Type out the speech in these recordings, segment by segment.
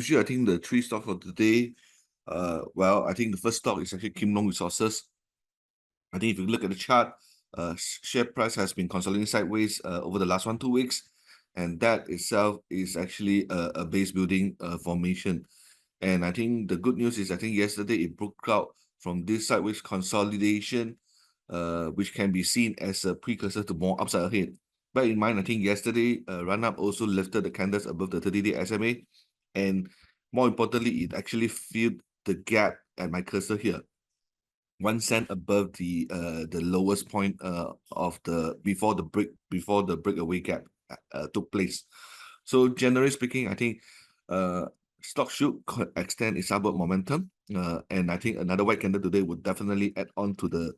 usual, I think the three stocks for today, well, I think the first stock is actually Kim Long Resources. I think if you look at the chart, share price has been consolidating sideways over the last 1-2 weeks, and that itself is actually a base building formation. And I think the good news is I think yesterday it broke out from this sideways consolidation, which can be seen as a precursor to more upside ahead. Bear in mind, I think yesterday run up also lifted the candles above the 30-day SMA, and more importantly, it actually filled the gap at my cursor here, 1 cent above the lowest point of the before the breakaway gap took place. So generally speaking, I think stock should extend its upward momentum, and I think another white candle today would definitely add on to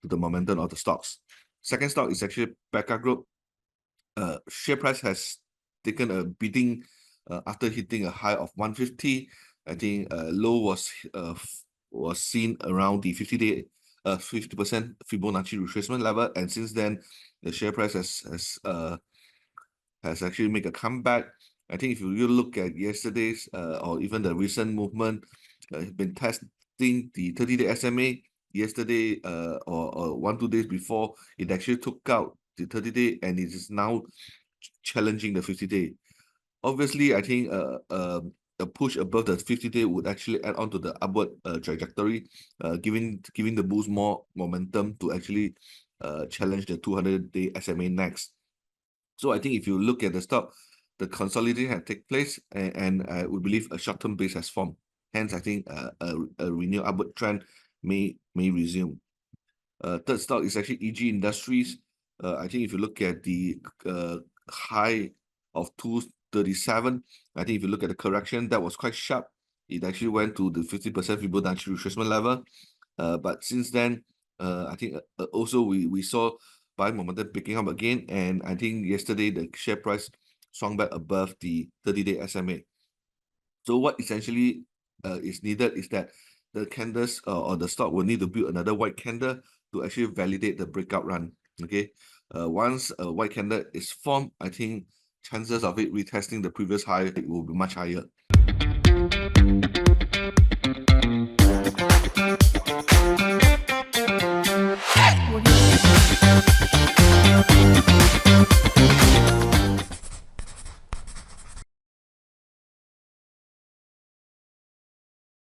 the momentum of the stocks. Second stock is actually Becca Group. Share price has taken a beating after hitting a high of 150. I think low was seen around the 50-day 50% Fibonacci retracement level, and since then the share price has actually made a comeback. I think if you look at yesterday's or even the recent movement, been testing the 30-day SMA yesterday or 1-2 days before. It actually took out the 30-day and it is now challenging the 50-day. Obviously, I think a push above the 50-day would actually add on to the upward trajectory, giving the bulls more momentum to actually challenge the 200-day SMA next. So I think if you look at the stock, the consolidation had taken place, and I would believe a short-term base has formed. Hence, I think a renewed upward trend may resume. Third stock is actually EG Industries. I think if you look at the high of 237, I think if you look at the correction, that was quite sharp. It actually went to the 50% Fibonacci retracement level. But since then, I think also we saw buy momentum picking up again, and I think yesterday the share price swung back above the 30-day SMA. So what essentially is needed is that the candles or the stock will need to build another white candle to actually validate the breakout run. Okay, once a white candle is formed, I think chances of it retesting the previous high will be much higher.